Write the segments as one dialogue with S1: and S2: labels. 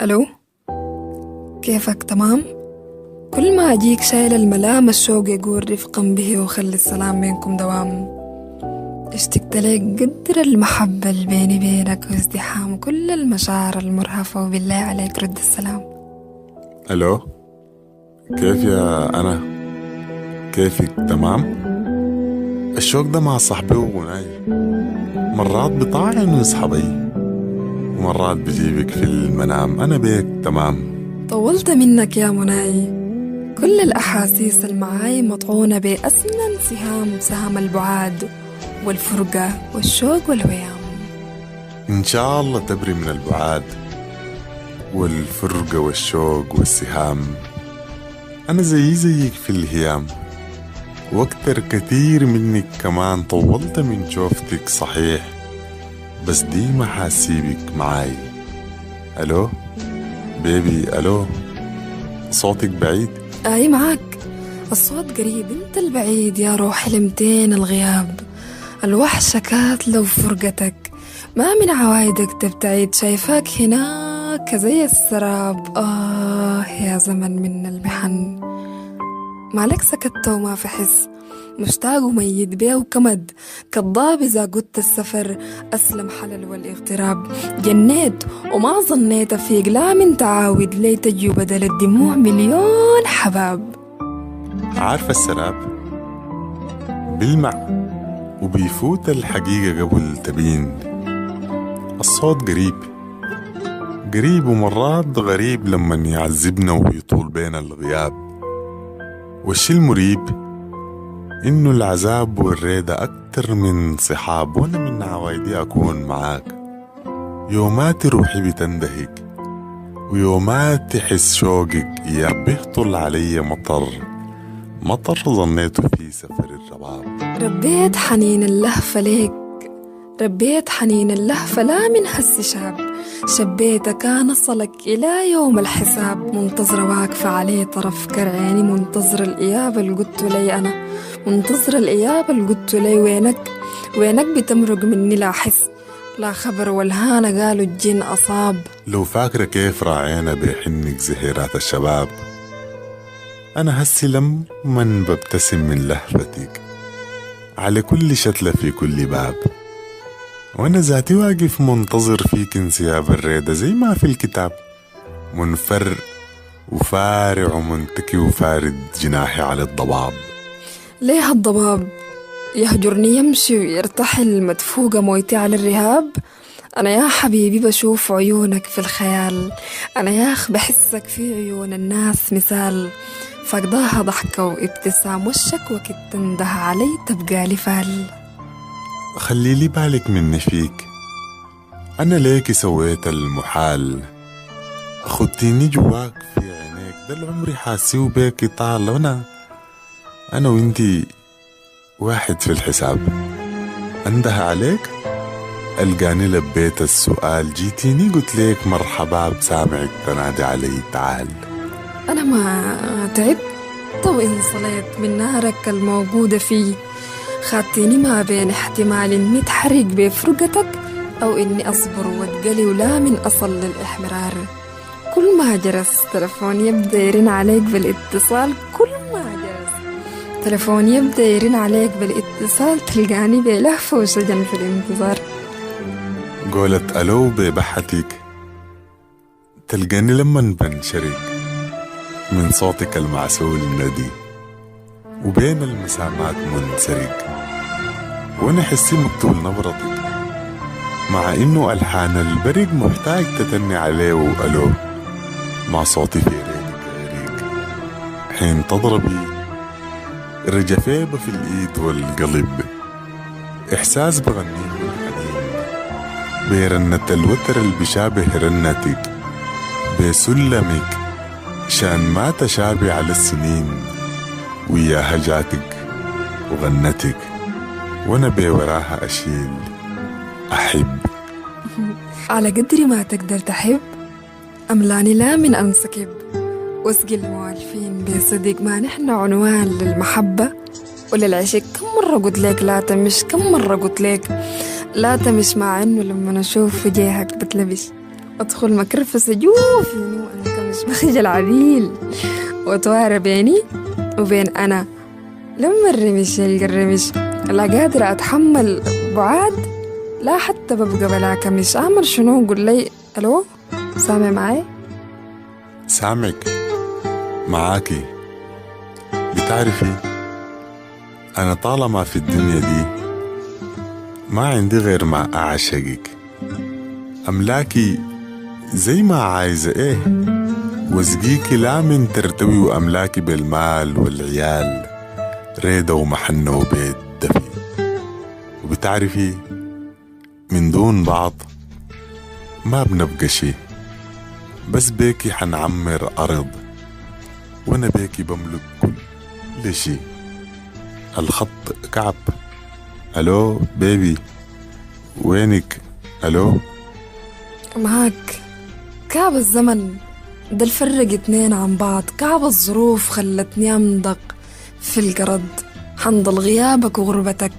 S1: ألو، كيفك؟ تمام؟ كل ما أجيك شايل الملام الشوق يقول رفقا به وخلي السلام بينكم دوام. اشتقت لك قدر المحبة اللي بيني بينك وازدحام كل المشاعر المرهفة، وبالله عليك رد السلام.
S2: الو، كيف يا انا؟ كيفك؟ تمام. الشوق ده مع صاحبي وغناي، مرات بطاعن ويسحبي ومرات بجيبك في المنام. انا بيك تمام.
S1: طولت منك يا مناي، كل الأحاسيس المعاي مطعونة بأسنن سهام البعاد والفرقة والشوق والهيام.
S2: ان شاء الله تبري من البعاد والفرقة والشوق والسهام. انا زيك في الهيام، واكتر كتير منك كمان. طولت من شوفتك صحيح، بس ديما حاسيبك معاي. الو بيبي، الو، صوتك بعيد.
S1: أي معاك، الصوت قريب، انت البعيد يا روحي لمتين الغياب. الوحشة كاتلة وفرقتك، ما من عوايدك تبتعد، شايفاك هناك زي السراب. يا زمن من المحن، مالك سكت وما في حس، مشتاق وميت بيه وكمد، كالضاب إذا قدت السفر أسلم حلل والاغتراب. جنيت وما ظنيت فيك، لا من تعاود لي تجي بدل الدموع مليون حباب.
S2: عارفة السراب بيلمع وبيفوت الحقيقة قبل تبين. الصوت قريب قريب ومرات غريب لما يعذبنا ويطول بينا الغياب. والشي المريب إنه العذاب والريدة أكتر من صحاب، وأنا من عوايدي أكون معاك. يومات روحي بتندهك ويومات تحس شوقك يا بيهطل علي مطر ظنيته في سفر الرباب.
S1: ربيت حنين اللهفة ليك، ربيت حنين اللهفة لا من هس شاب، شبيتك نصلك إلى يوم الحساب. منتظرة واقفة عليه طرف كرعيني، منتظر الإياب اللي قلت لي أنا، منتظر الإياب اللي قلت لي وينك بتمرق مني لا حس لا خبر، والهانة قالوا الجن أصاب.
S2: لو فاكرة كيف راعينا بحنك زهيرات الشباب، أنا هسي لمن ببتسم من لهفتك على كل شتلة في كل باب، وأنا ذاتي واقف منتظر فيك انسياب الريدة زي ما في الكتاب، منفر وفارع ومنتكي وفارد جناحي على الضباب.
S1: ليه الضباب يهجرني يمشي ويرتحل مدفوقة مويتي على الرهاب؟ أنا يا حبيبي بشوف عيونك في الخيال، أنا يا أخ بحسك في عيون الناس مثال، فقداها ضحكة وابتسام وشك وقت تنده علي تبقى لي فال.
S2: خلي لي بالك مني فيك، أنا ليكي سويت المحال، أخدتيني جواك في عينيك، ده العمري حاسيه بيكي طال، أنا وإنتي واحد في الحساب. انده عليك ألقاني لبيت السؤال، جيتيني قلت ليك مرحبا بسامعك تنادي علي تعال.
S1: أنا ما تعبت وانصليت من نارك الموجودة فيه، خدتيني ما بين احتمال إني أتحرق بفرقتك أو إني أصبر واتقلي ولا من أصل للإحمرار. كل ما جرس تلفوني يبدأ يرن عليك بالاتصال، كل ما جرس تلفوني يبدأ يرن عليك بالاتصال، تلقاني بلهفة وشجن في الانتظار.
S2: قولت ألو ببحتك، تلقاني لما بنشرك من صوتك المعسول الندي، وبين المسامات منسرق، وانا حسي مقتول نبرتك، مع انه الحان البرق محتاج تتني عليه وألو، مع صوتي في ريقك غريق، حين تضربي الرجفيبة في الإيد والقلب، إحساس بغنيه والحنين، برنة الوتر اللي بشابه رنتك، بسلمك شان ما تشابه على السنين، وياها جاتك وغنتك، وانا بوراها أشيل أحب.
S1: على قدر ما تقدر تحب أملاني لا من أنسكب، واسقي الموالفين بصدق ما نحن عنوان للمحبة وللعشق. كم مرة قلت لك لا تمش، كم مرة قلت لك لا تمش، مع إنه لما نشوف وجهك بتلبش أدخل مكرفس جوفيني وأنا كمش بخجل عديل وأتوارى بيني وبين أنا لما الرمش يلقى الرمش لا قادرة أتحمل بعاد لا حتى ببقى بلا كمش أعمل شنو قول لي ألو سامع معي
S2: سامعك معاكي. بتعرفي أنا طالما في الدنيا دي ما عندي غير ما أعشقك، أملاكي زي ما عايزة إيه، واسقيكي لا من ترتوي وأملاكي بالمال والعيال ريدة ومحنة وبيت دفي. وبتعرفي من دون بعض ما بنبقى شي، بس بيكي حنعمر أرض وأنا بيكي بملك كل شي. الخط كعب. ألو بيبي وينك؟ ألو
S1: معاك. كعب الزمن ده الفرق اتنين عن بعض، كعب الظروف خلتني أمضغ في القرد، حنضل غيابك وغربتك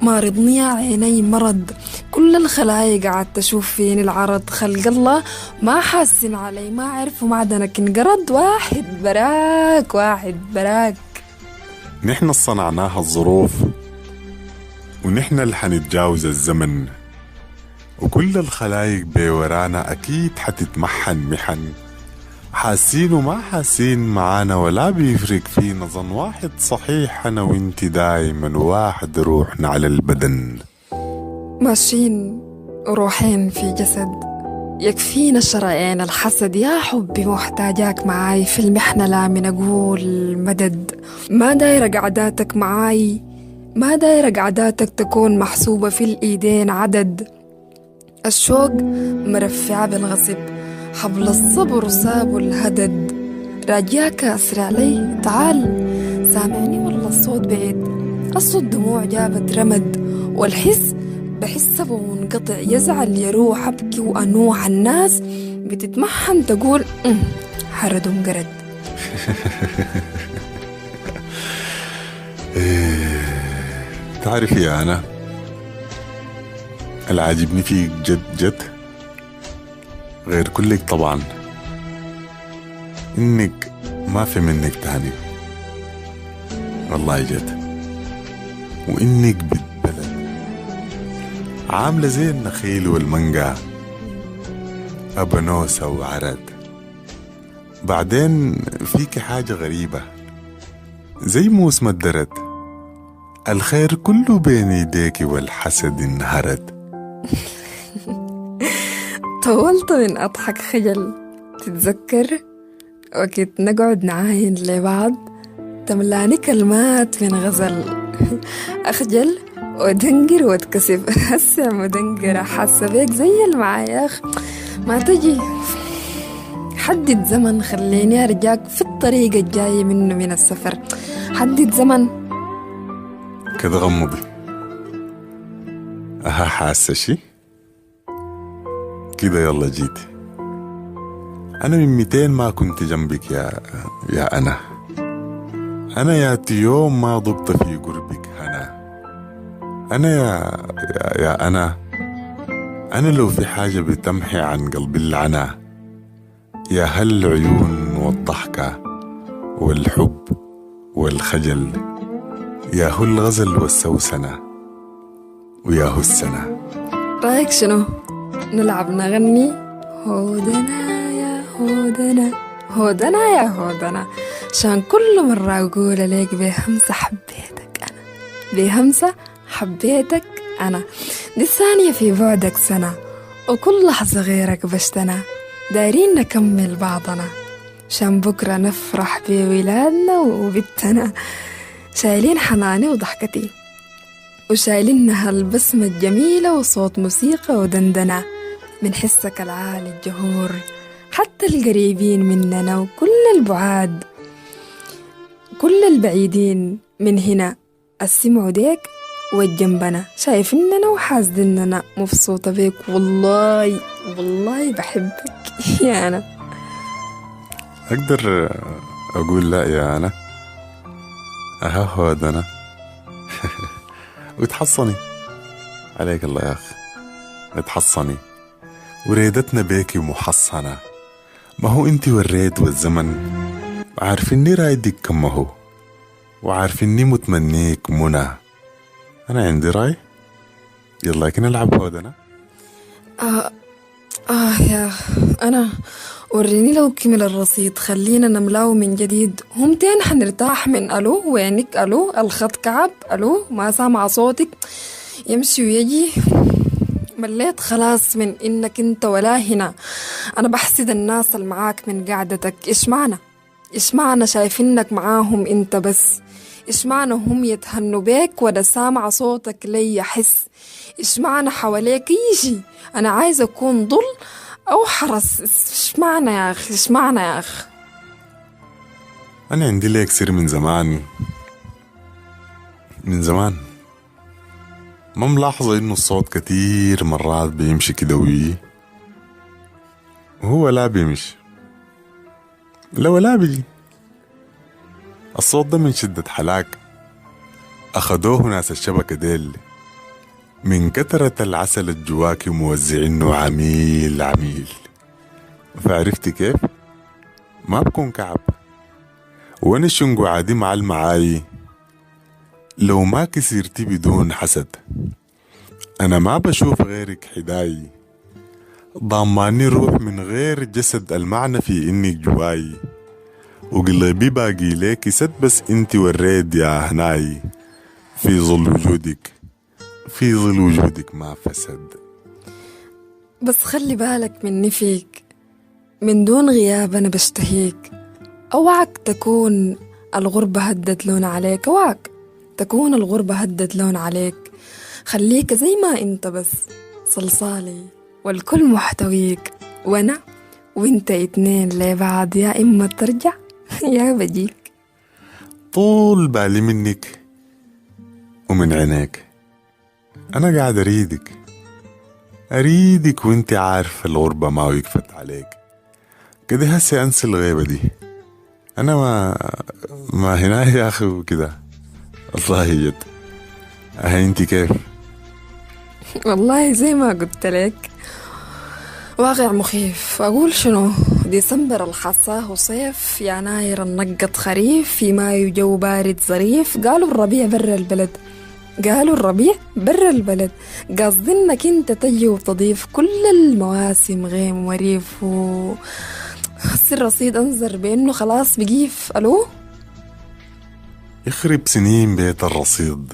S1: مارضني يا عيني مرض، كل الخلايق قعدت أشوف فين العرض، خلق الله ما حاسن علي ما عرفوا معدنك انقرض، واحد براك واحد براك.
S2: نحن صنعناها الظروف ونحن اللي حنتجاوز الزمن، وكل الخلايق بورانا أكيد حتتمحن محن، حاسين وما حاسين معانا ولا بيفرق فينا ظن واحد صحيح، أنا وانت دايما واحد روحنا على البدن،
S1: ماشيين روحين في جسد، يكفينا شرعين الحسد يا حبي محتاجاك معاي في المحنة لا من أقول مدد، ما دايرة قعداتك معاي ما دايرة قعداتك تكون محسوبة في الإيدين عدد، الشوق مرفع بالغصب حبل الصبر ساب الهدد، راجياك أسرع لي تعال سامعني والله الصوت بعيد، الصوت دموع جابت رمد والحس بحس منقطع، يزعل يروح أبكي وأنوح، الناس بتتمحن تقول حرد ومقرد.
S2: تعرفي يا أنا العاجبني فيك جد جد غير كلك طبعا إنك ما في منك تاني والله جد، وإنك بالبلد عاملة زي النخيل والمانجا أبنوسة وعرد. بعدين فيك حاجة غريبة زي موسم الدرد، الخير كله بين يديك والحسد انهرد.
S1: طولت من أضحك خجل، تتذكر وقت نقعد نعاين لبعض تملاني كلمات من غزل أخجل ودنقر واتكسف، هسه مدنقرة حاسة بيك زي المعايخ ما تجي، حدد زمن خليني أرجاك في الطريق الجاي منه من السفر، حدد زمن
S2: كده غمضي. حاسة شي كده يلا جيتي، أنا من 200 ما كنت جنبك يا أنا يا يوم ما ضبط في قربك أنا يا أنا لو في حاجة بتمحي عن قلبي العنا، يا هل العيون والضحكة والحب والخجل، يا هو الغزل والسوسنة ويا هو السنة.
S1: رأيك شنو نلعب نغني هودنا يا هودنا هودنا يا هودنا، عشان كل مرة أقول ليك بهمسة حبيتك أنا، بهمسة حبيتك أنا، دي الثانية في بعدك سنة وكل لحظة غيرك بشتنا، دايرين نكمل بعضنا عشان بكرة نفرح بولادنا وبتنا، شايلين حناني وضحكتي وشايلينها البسمة الجميلة وصوت موسيقى ودندنة من حسك العالي الجهور، حتى القريبين مننا وكل البعاد كل البعيدين من هنا السمعوا ديك والجنبنا، شايف إننا وحاسدننا مبسوطة بيك، والله بحبك يا أنا.
S2: أقدر أقول لا يا أنا هذا أنا وتحصني عليك الله يا أخي، اتحصني وريدتنا بيكي محصنة. ما هو انت والريد والزمن، وعارفيني رايدك كما هو، وعارفيني متمنيك منى. أنا عندي رأي، يلا كنا نلعب هودنا.
S1: آه يا أنا وريني لو كمل الرصيد، خلينا نملاه من جديد. همتين حنرتاح من ألو وينك؟ ألو الخط كعب، ألو ما سامع صوتك يمشي ويجي. مليت خلاص من إنك أنت ولا هنا. أنا بحسد الناس اللي معاك من قعدتك. إيش معنى شايفينك معاهم أنت بس؟ إيش معنى هم يتهنوا بيك ولا سامع صوتك لي يحس؟ إيش معنى حواليك يجي؟ أنا عايزة أكون ضل أو حرس. إيش معنى يا أخي؟ إيش معنى يا أخي؟
S2: أنا عندي ليك سر من زمان من زمان. ما ملاحظة إنه الصوت كتير مرات بيمشي كده وهو لا بيمشي لا بيجي. الصوت ده من شدة حلاك أخدوه ناس الشبكة ديل من كترة العسل الجواكي موزعينه عميل. فعرفتي كيف؟ ما بكون كعب، وانا الشنقو عادي مع المعاي. لو ما كسرتي بدون حسد، انا ما بشوف غيرك حداي. ضاماني روح من غير جسد، المعنى في انك جواي. وقلبي باقي ليك سد، بس انت والريد يا هناي. في ظل وجودك ما فسد.
S1: بس خلي بالك مني فيك، من دون غياب أنا بشتهيك. أوعك تكون الغربة هدت لون عليك، أوعك تكون الغربة هدت لون عليك. خليك زي ما انت بس صلصالي والكل محتويك، وانا وانت اتنين لبعض، يا اما ترجع يا بجيك.
S2: طول بالي منك ومن عينيك. انا قاعد اريدك وانت عارف الغربة ما يكفت عليك. كده هسي انسى الغيبة دي. انا ما هنا يا اخي وكده. الله يجد. هاي انت كيف؟
S1: والله زي ما قلت لك، واقع مخيف. أقول شنو؟ ديسمبر الحصاه صيف، يناير النقط خريف، في مايو جو بارد ظريف. قالوا الربيع برا البلد. قصدي انك انت تجي وتضيف كل المواسم غيم وريف هسي الرصيد انظر بانه خلاص بقيف. الو
S2: يخرب سنين بيت الرصيد.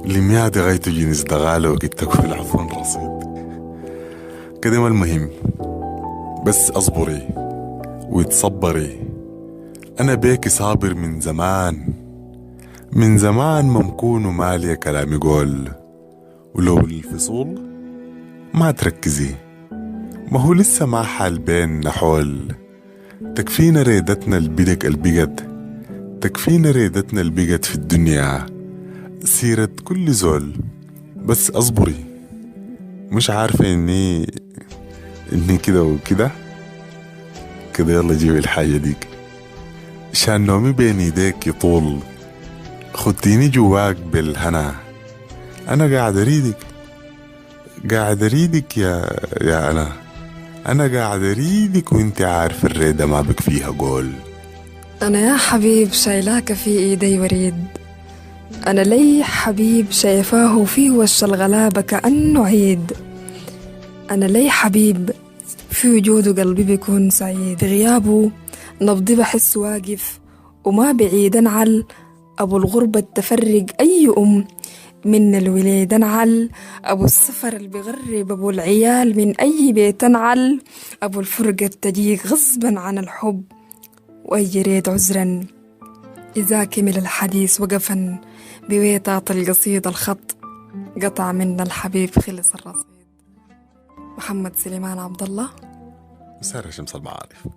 S2: لميادي غايته جنس دغالة وقت تكون عفون رصيد. كده ما المهم، بس اصبري وتصبري. انا بيكي صابر من زمان ما مكون ومالية كلامي قول. ولو الفصول ما تركزي، ما هو لسه ما حال بيننا حول. تكفينا ريدتنا البقت في الدنيا سيرة كل زول. بس اصبري، مش عارفة اني كده وكده كده. يلا جيبي الحاجة ديك شان نومي بين ايديك يطول. خديني جواك بالهنا. انا قاعد اريدك يا انا قاعد اريدك وانت عارف الريدة ما بك فيها قول.
S1: انا يا حبيب شايلاك في ايدي وريد. انا لي حبيب شايفاه في وش الغلابة كأنه عيد. انا لي حبيب في وجوده قلبي بيكون سعيد. غيابه نبضي بحس واقف وما بعيد. انعل ابو الغربة تفرق اي من الولاد. انعل ابو السفر اللي بيغرب ابو العيال من اي بيت. انعل ابو الفرقة تجيك غصبا عن الحب واي ريد عذرا. اذا كمل الحديث وقفا بويطات القصيدة الخط قطع منا الحبيب خلص الرصيد. محمد سليمان عبد الله،
S2: سارة شمس المعارف.